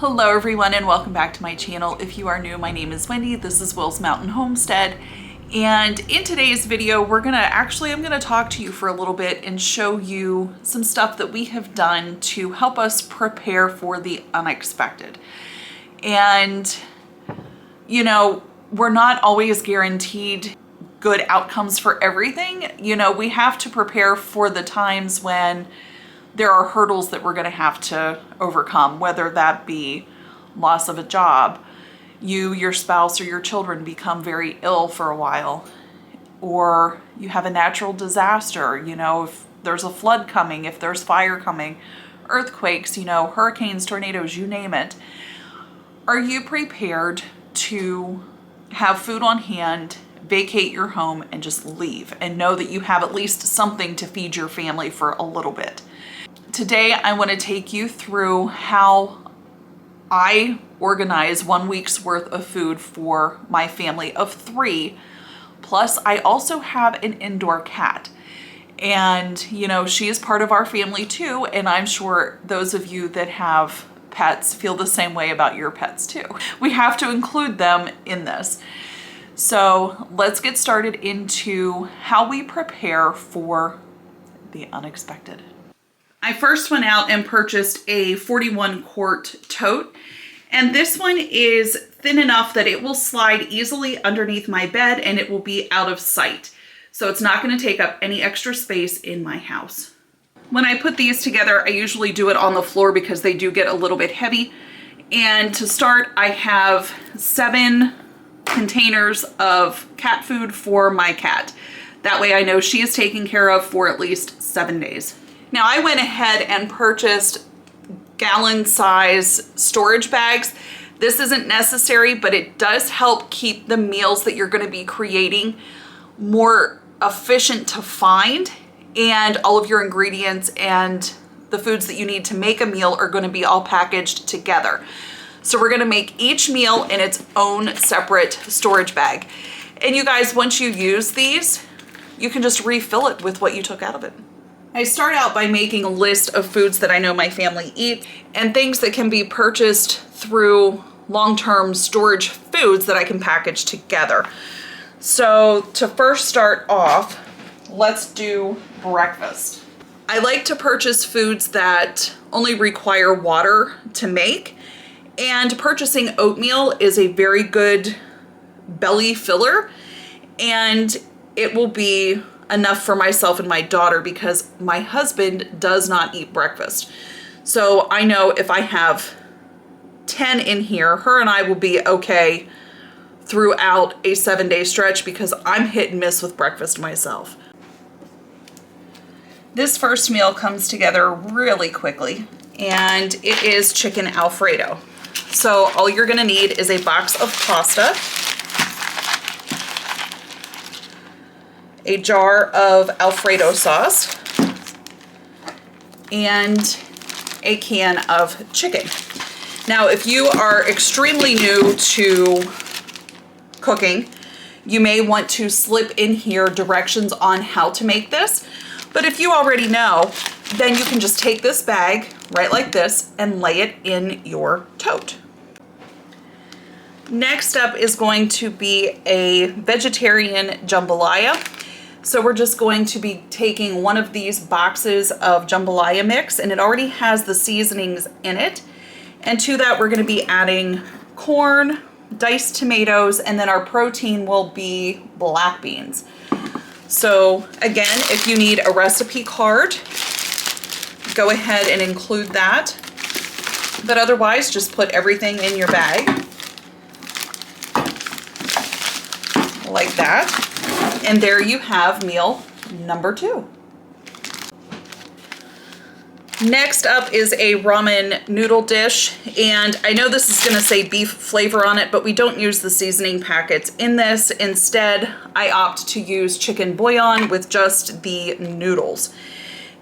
Hello everyone and welcome back to my channel. If you are new, my name is Wendy. This is Will's Mountain Homestead. And in today's video, I'm gonna talk to you for a little bit and show you some stuff that we have done to help us prepare for the unexpected. And, you know, we're not always guaranteed good outcomes for everything. You know, we have to prepare for the times when there are hurdles that we're going to have to overcome, whether that be loss of a job, your spouse, or your children become very ill for a while, or you have a natural disaster, you know, if there's a flood coming, if there's fire coming, earthquakes, you know, hurricanes, tornadoes, you name it. Are you prepared to have food on hand, vacate your home, and just leave and know that you have at least something to feed your family for a little bit? Today, I want to take you through how I organize 1 week's worth of food for my family of 3. Plus, I also have an indoor cat. And, you know, she is part of our family too. And I'm sure those of you that have pets feel the same way about your pets too. We have to include them in this. So let's get started into how we prepare for the unexpected. I first went out and purchased a 41 quart tote, and this one is thin enough that it will slide easily underneath my bed and it will be out of sight. So it's not going to take up any extra space in my house. When I put these together, I usually do it on the floor because they do get a little bit heavy. And to start, I have 7 containers of cat food for my cat. That way I know she is taken care of for at least 7 days. Now I went ahead and purchased gallon size storage bags. This isn't necessary, but it does help keep the meals that you're going to be creating more efficient to find, and all of your ingredients and the foods that you need to make a meal are going to be all packaged together. So we're going to make each meal in its own separate storage bag. And you guys, once you use these, you can just refill it with what you took out of it. I start out by making a list of foods that I know my family eat and things that can be purchased through long-term storage foods that I can package together. So to first start off, let's do breakfast. I like to purchase foods that only require water to make, and purchasing oatmeal is a very good belly filler, and it will be enough for myself and my daughter because my husband does not eat breakfast. So I know if I have 10 in here, her and I will be okay throughout a 7-day stretch because I'm hit and miss with breakfast myself. This first meal comes together really quickly, and it is chicken Alfredo. So all you're gonna need is a box of pasta, a jar of Alfredo sauce, and a can of chicken. Now, if you are extremely new to cooking, you may want to slip in here directions on how to make this. But if you already know, then you can just take this bag, right like this, and lay it in your tote. Next up is going to be a vegetarian jambalaya. So we're just going to be taking one of these boxes of jambalaya mix, and it already has the seasonings in it. And to that, we're going to be adding corn, diced tomatoes, and then our protein will be black beans. So again, if you need a recipe card, go ahead and include that. But otherwise, just put everything in your bag like that. And there you have meal number 2. Next up is a ramen noodle dish, and I know this is going to say beef flavor on it, but we don't use the seasoning packets in this. Instead, I opt to use chicken bouillon with just the noodles.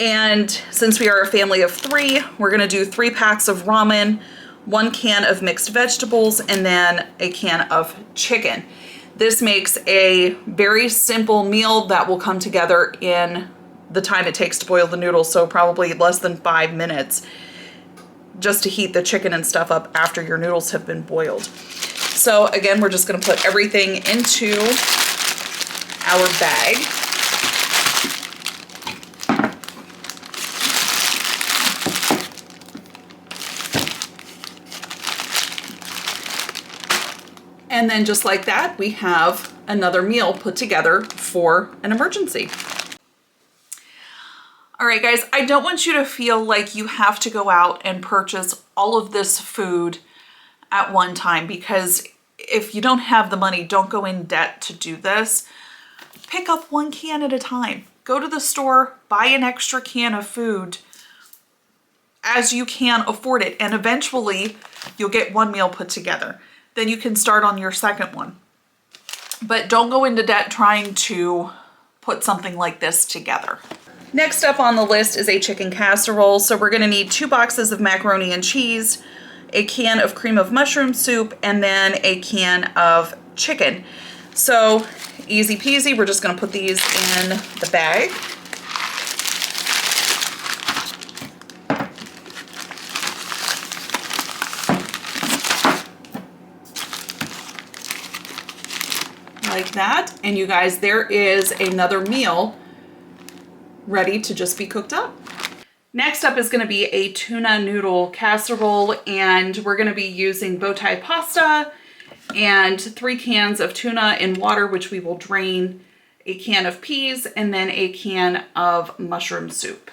And since we are a family of 3, we're going to do 3 packs of ramen, 1 can of mixed vegetables, and then a can of chicken. This makes a very simple meal that will come together in the time it takes to boil the noodles, so probably less than 5 minutes. just to heat the chicken and stuff up after your noodles have been boiled. So again, we're just gonna put everything into our bag. And then just like that, we have another meal put together for an emergency. All right, guys, I don't want you to feel like you have to go out and purchase all of this food at one time, because if you don't have the money, don't go in debt to do this. Pick up one can at a time. Go to the store, buy an extra can of food as you can afford it, and eventually you'll get one meal put together. Then you can start on your second one. But don't go into debt trying to put something like this together. Next up on the list is a chicken casserole. So we're gonna need 2 boxes of macaroni and cheese, a can of cream of mushroom soup, and then a can of chicken. So easy peasy, we're just gonna put these in the bag. Like that. And you guys, there is another meal ready to just be cooked up. Next up is going to be a tuna noodle casserole, and we're going to be using bow tie pasta and 3 cans of tuna in water, which we will drain, a can of peas, and then a can of mushroom soup.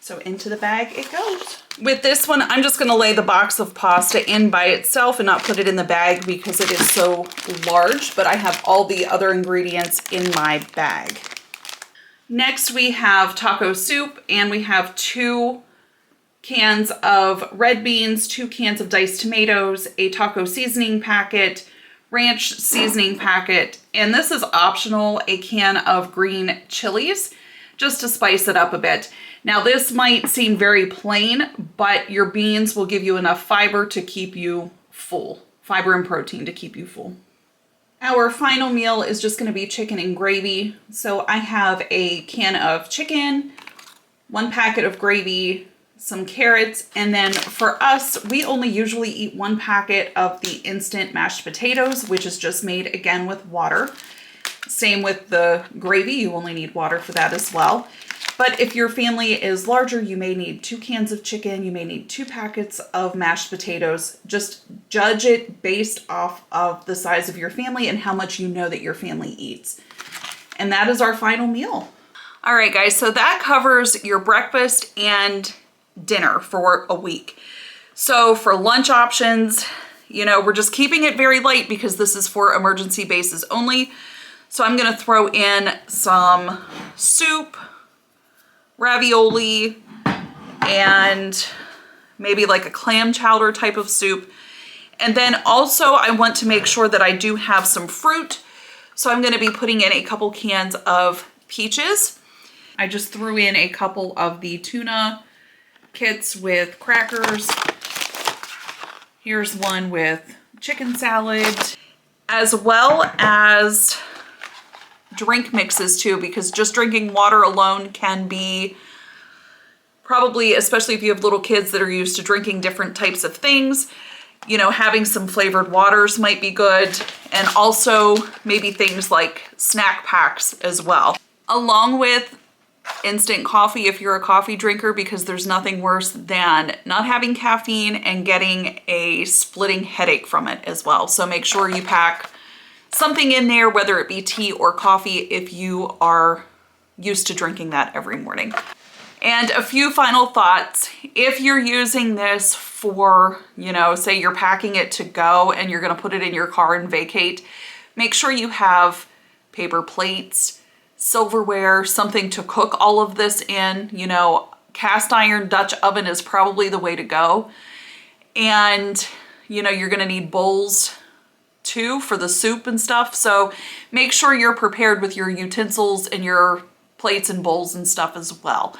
So into the bag it goes. With this one, I'm just gonna lay the box of pasta in by itself and not put it in the bag because it is so large, but I have all the other ingredients in my bag. Next, we have taco soup, and we have 2 cans of red beans, 2 cans of diced tomatoes, a taco seasoning packet, ranch seasoning packet, and this is optional, a can of green chilies, just to spice it up a bit. Now this might seem very plain, but your beans will give you enough fiber to keep you full. Fiber and protein to keep you full. Our final meal is just gonna be chicken and gravy. So I have a can of chicken, 1 packet of gravy, some carrots, and then for us, we only usually eat 1 packet of the instant mashed potatoes, which is just made again with water. Same with the gravy, you only need water for that as well. But if your family is larger, you may need 2 cans of chicken, you may need 2 packets of mashed potatoes. Just judge it based off of the size of your family and how much you know that your family eats. And that is our final meal. All right, guys, so that covers your breakfast and dinner for a week. So for lunch options, you know, we're just keeping it very light because this is for emergency basis only. So I'm gonna throw in some soup, ravioli, and maybe like a clam chowder type of soup. And then also I want to make sure that I do have some fruit. So I'm gonna be putting in a couple cans of peaches. I just threw in a couple of the tuna kits with crackers. Here's one with chicken salad, as well as drink mixes too, because just drinking water alone can be probably, especially if you have little kids that are used to drinking different types of things, you know, having some flavored waters might be good. And also maybe things like snack packs as well, along with instant coffee if you're a coffee drinker, because there's nothing worse than not having caffeine and getting a splitting headache from it as well. So make sure you pack something in there, whether it be tea or coffee, if you are used to drinking that every morning. And a few final thoughts. If you're using this for, you know, say you're packing it to go and you're gonna put it in your car and vacate, make sure you have paper plates, silverware, something to cook all of this in. You know, cast iron Dutch oven is probably the way to go. And, you know, you're gonna need bowls too for the soup and stuff. So make sure you're prepared with your utensils and your plates and bowls and stuff as well.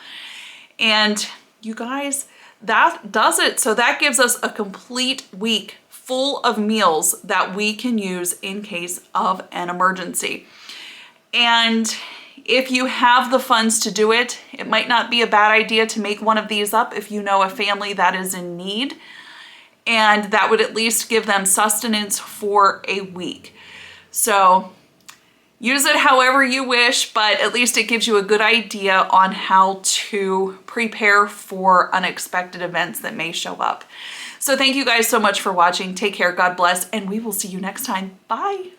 And you guys, that does it. So that gives us a complete week full of meals that we can use in case of an emergency. And If you have the funds to do it, it might not be a bad idea to make one of these up if you know a family that is in need, and that would at least give them sustenance for a week. So use it however you wish, but at least it gives you a good idea on how to prepare for unexpected events that may show up. So thank you guys so much for watching. Take care, God bless, and we will see you next time. Bye.